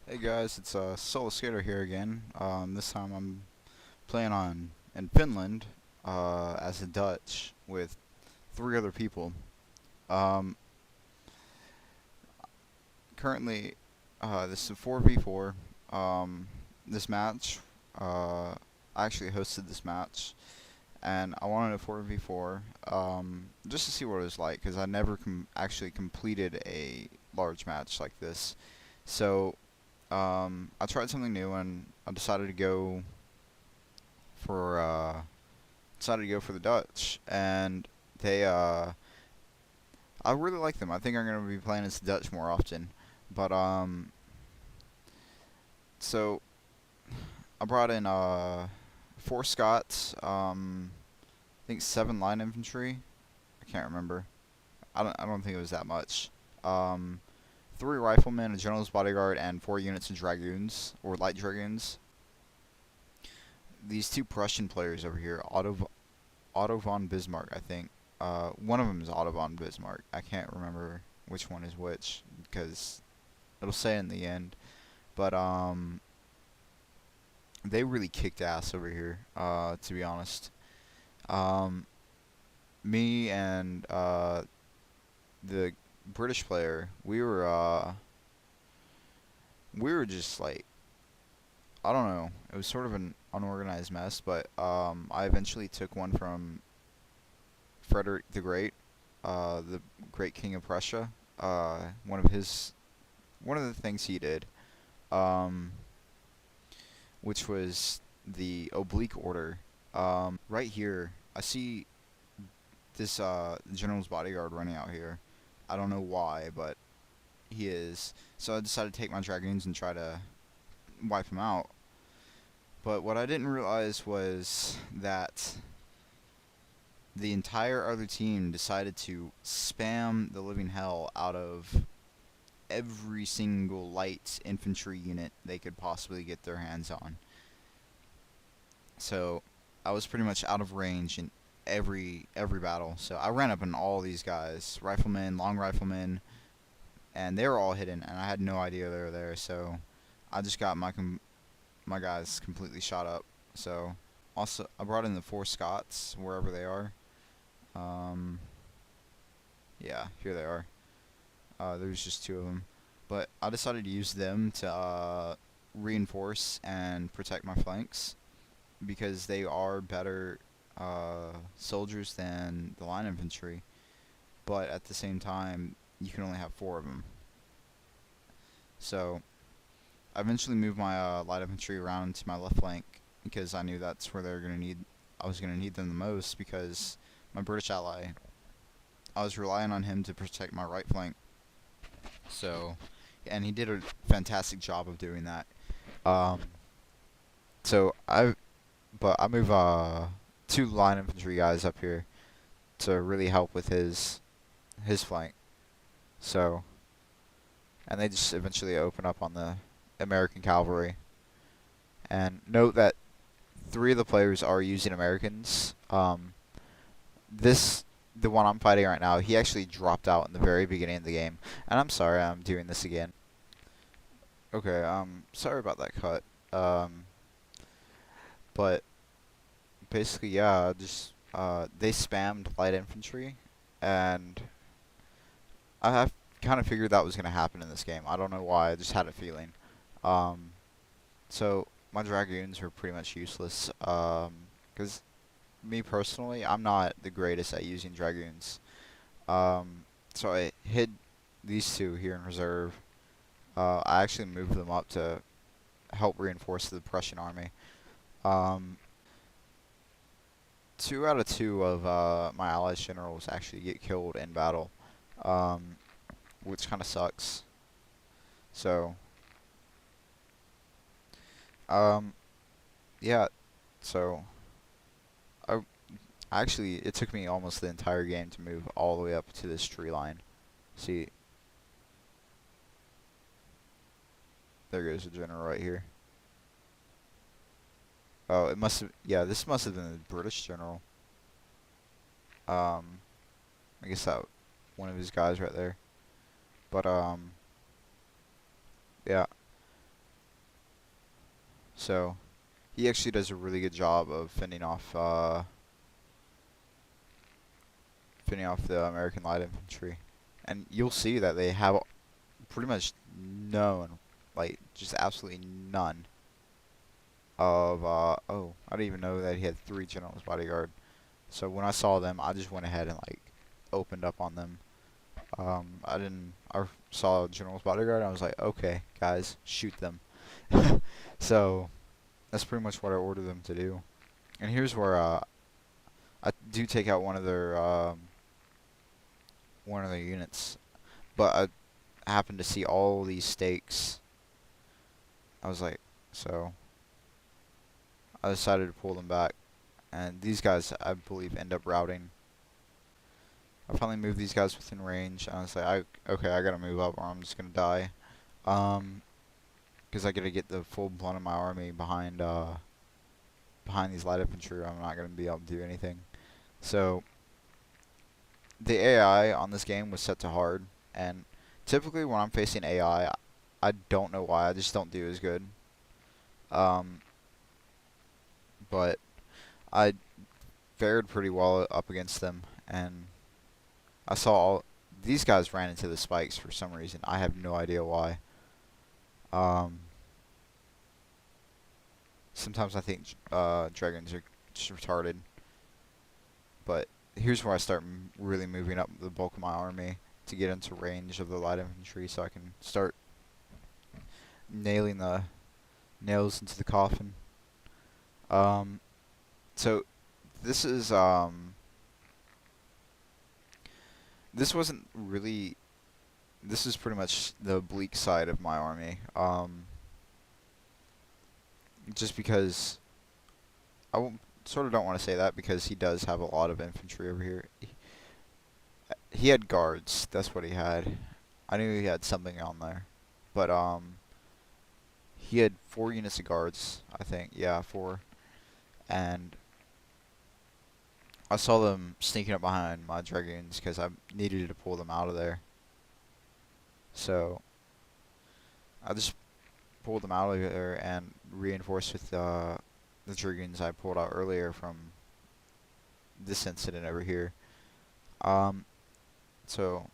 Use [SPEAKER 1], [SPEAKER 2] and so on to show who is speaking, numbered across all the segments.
[SPEAKER 1] Hey guys, it's Solo Skater here again. This time I'm playing on in Finland as a Dutch with three other people. Um, Currently, this is a 4v4. This match, I actually hosted this match, and I wanted a 4v4 just to see what it was like, because I never actually completed a large match like this. So I tried something new, and I for decided to go for the Dutch, and they I really like them. I think I'm gonna be playing as the Dutch more often. But so I brought in four Scots, I think seven line infantry. I can't remember. I don't think it was that much. Um, Three riflemen, a general's bodyguard, and 4 units of dragoons or light dragoons. These two Prussian players over here, Otto von Bismarck, I think. One of them is Otto von Bismarck. I can't remember which one is which because it'll say in the end. But they really kicked ass over here. To be honest, um, me and the British player, we were just like, I don't know. It was sort of an unorganized mess, but I eventually took one from Frederick the Great, the great king of Prussia. One of the things he did, um, which was the oblique order. Right here, I see this general's bodyguard running out here. I don't know why, but he is. So I decided to take my dragoons and try to wipe him out. But what I didn't realize was that the entire other team decided to spam the living hell out of every single light infantry unit they could possibly get their hands on. So I was pretty much out of range in every battle. So I ran up on all these guys, riflemen, long riflemen, and they were all hidden, and I had no idea they were there. So I just got my guys completely shot up. So also I brought in the four Scots wherever they are. Um, yeah, here they are. There's just two of them, but I decided to use them to reinforce and protect my flanks because they are better soldiers than the line infantry. But at the same time, you can only have four of them. So I eventually moved my light infantry around to my left flank because I knew that's where they're gonna need. I was gonna need them the most because my British ally, I was relying on him to protect my right flank. So, and he did a fantastic job of doing that. Um, so I move two line infantry guys up here to really help with his flank. So, and they just eventually open up on the American cavalry. And note that three of the players are using Americans. This the one I'm fighting right now, he actually dropped out in the very beginning of the game. And I'm sorry I'm doing this again. Okay, sorry about that cut. But basically, yeah, just they spammed light infantry, and I have kind of figured that was gonna happen in this game. I don't know why, I just had a feeling. Um, so my dragoons were pretty much useless. Because me personally, I'm not the greatest at using dragoons. So I hid these two here in reserve. I actually moved them up to help reinforce the Prussian army. Um, 2 out of 2 of my allies' generals actually get killed in battle, um, which kind of sucks. So, um, yeah. So, I actually it took me almost the entire game to move all the way up to this tree line. See, there goes the general right here. Oh, it must have. Yeah, this must have been the British general. Um, I guess that one of his guys right there. But yeah. So he actually does a really good job of fending off the American light infantry, and you'll see that they have pretty much none, like just absolutely none of oh, I didn't even know that he had 3 generals bodyguard. So when I saw them, I just went ahead and like opened up on them. I saw general's bodyguard, and I was like, okay, guys, shoot them. So that's pretty much what I ordered them to do. And here's where I do take out one of their units, but I happened to see all these stakes. I was like, so I decided to pull them back, and these guys, I believe, end up routing. I finally moved these guys within range, and I was like, okay, I gotta move up or I'm just gonna die. Because I gotta get the full blunt of my army behind these light infantry. I'm not gonna be able to do anything. So the AI on this game was set to hard, and typically when I'm facing AI, I don't know why, I just don't do as good. But I fared pretty well up against them, and I saw these guys ran into the spikes for some reason. I have no idea why. Sometimes I think dragons are just retarded, but here's where I start really moving up the bulk of my army to get into range of the light infantry, so I can start nailing the nails into the coffin. So this is this wasn't really. This is pretty much the bleak side of my army. Just because sort of don't want to say that, because he does have a lot of infantry over here. He had guards. That's what he had. I knew he had something on there, but he had 4 units of guards. I think, yeah, 4, and I saw them sneaking up behind my dragoons because I needed to pull them out of there. So I just pulled them out of there and reinforced with the dragoons I pulled out earlier from this incident over here. So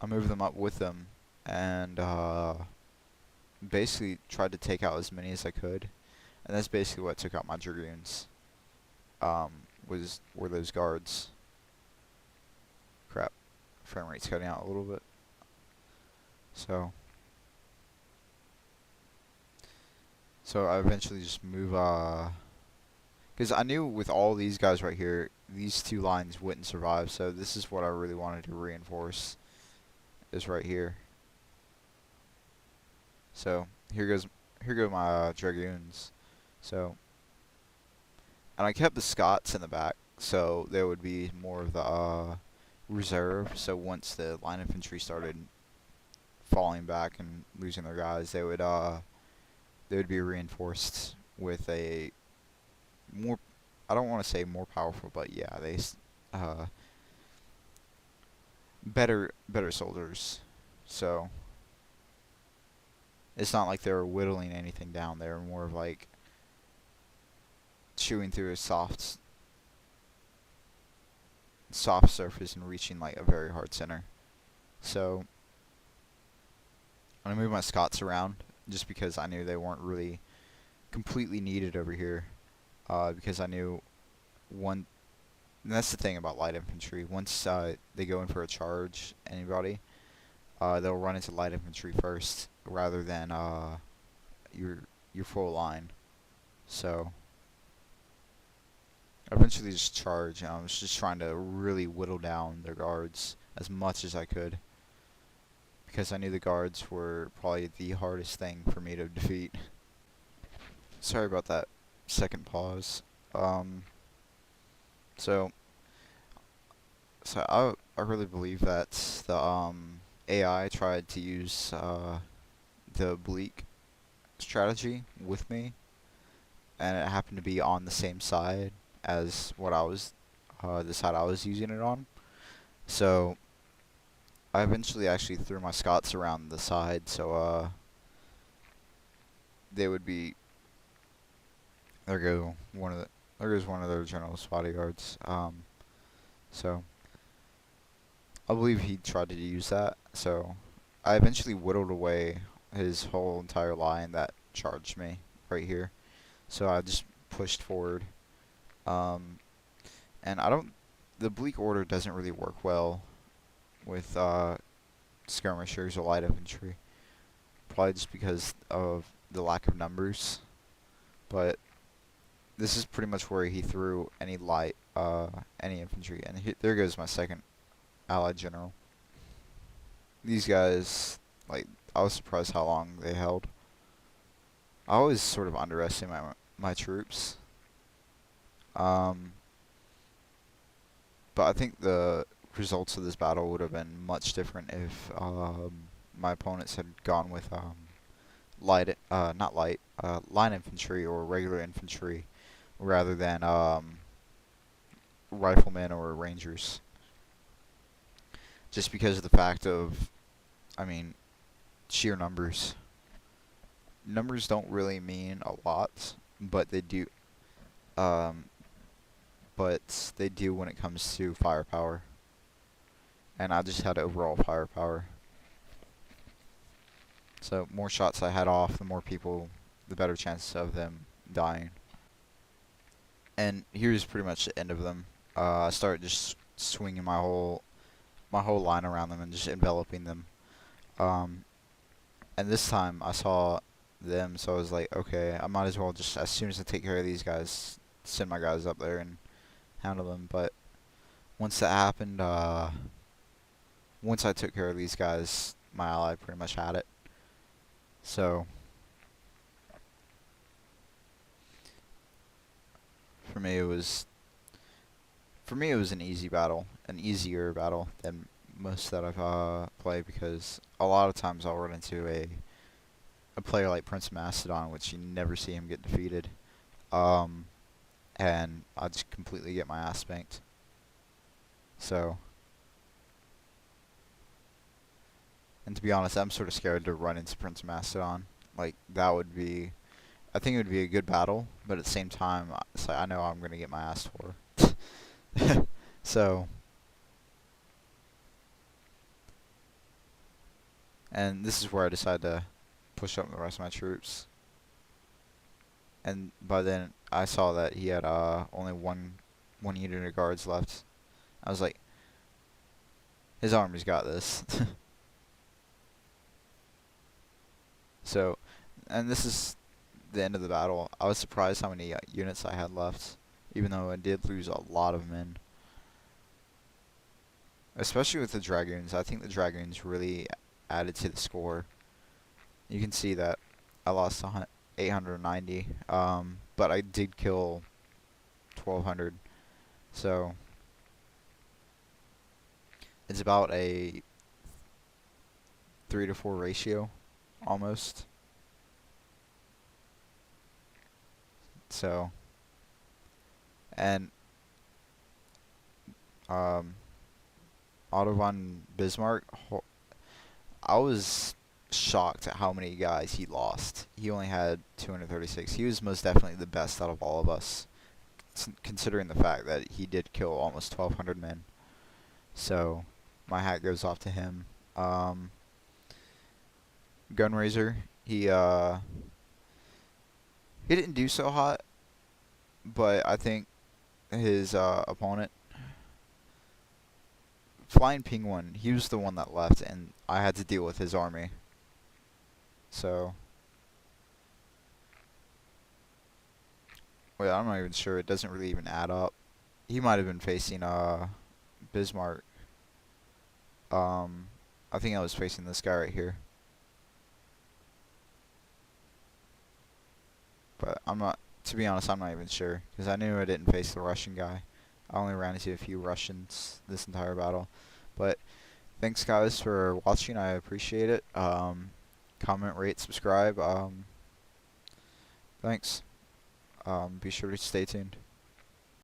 [SPEAKER 1] I moved them up with them and basically tried to take out as many as I could, and that's basically what took out my dragoons. Were those guards. Crap, frame rate's cutting out a little bit. So I eventually just move, because I knew with all these guys right here, these 2 lines wouldn't survive, so this is what I really wanted to reinforce, is right here. So here go my dragoons. So, and I kept the Scots in the back, so there would be more of the reserve, so once the line infantry started falling back and losing their guys, they would be reinforced with a more, I don't want to say more powerful, but yeah, better soldiers. So it's not like they were whittling anything down. They were more of like chewing through a soft surface and reaching like a very hard center. So I'm gonna move my Scots around just because I knew they weren't really completely needed over here. Because I knew one. And that's the thing about light infantry. Once they go in for a charge, anybody, they'll run into light infantry first rather than your full line. So I eventually just charge. I was just trying to really whittle down their guards as much as I could, because I knew the guards were probably the hardest thing for me to defeat. Sorry about that second pause. So I really believe that the AI tried to use the bleak strategy with me, and it happened to be on the same side as what I was, the side I was using it on. So I eventually actually threw my Scots around the side, so they would be there go one of the there goes one of their general's bodyguards. So I believe he tried to use that. So I eventually whittled away his whole entire line that charged me right here. So I just pushed forward. Um, and I don't. The bleak order doesn't really work well with skirmishers or light infantry. Probably just because of the lack of numbers. But this is pretty much where he threw any infantry. And there goes my second allied general. These guys, like, I was surprised how long they held. I always sort of underestimate my troops. But I think the results of this battle would have been much different if my opponents had gone with line infantry or regular infantry rather than riflemen or rangers. Just because of the fact of, I mean, sheer numbers. Numbers don't really mean a lot, but they do. Um, but they do when it comes to firepower. And I just had overall firepower. So more shots I had off, the more people, the better chances of them dying. And here's pretty much the end of them. I started just swinging my whole line around them and just enveloping them. And this time I saw them, so I was like, okay, I might as well just, as soon as I take care of these guys, send my guys up there and handle them. But once that happened, once I took care of these guys, my ally pretty much had it. So for me it was an easy battle, an easier battle than most that I've played, because a lot of times I'll run into a player like Prince of Macedon, which you never see him get defeated, and I just completely get my ass spanked. So, and to be honest, I'm sort of scared to run into Prince of Macedon. Like, that would be, I think it would be a good battle, but at the same time, it's like I know I'm gonna get my ass tore. So, and this is where I decided to push up the rest of my troops. And by then, I saw that he had only one unit of guards left. I was like, his army's got this. So, and this is the end of the battle. I was surprised how many units I had left, even though I did lose a lot of men. Especially with the Dragoons. I think the Dragoons really added to the score. You can see that I lost 890, but I did kill 1,200. So it's about a 3 to 4 ratio, almost. So, and Otto von Bismarck, I was shocked at how many guys he lost. He only had 236. He was most definitely the best out of all of us, considering the fact that he did kill almost 1,200 men. So, my hat goes off to him. Gunraiser, he didn't do so hot, but I think his opponent, Flying Penguin, he was the one that left, and I had to deal with his army. So, wait, I'm not even sure. It doesn't really even add up. He might have been facing Bismarck. I think I was facing this guy right here. But I'm not, to be honest, I'm not even sure, because I knew I didn't face the Russian guy. I only ran into a few Russians this entire battle. But thanks, guys, for watching. I appreciate it. Comment, rate, subscribe. Thanks. Be sure to stay tuned.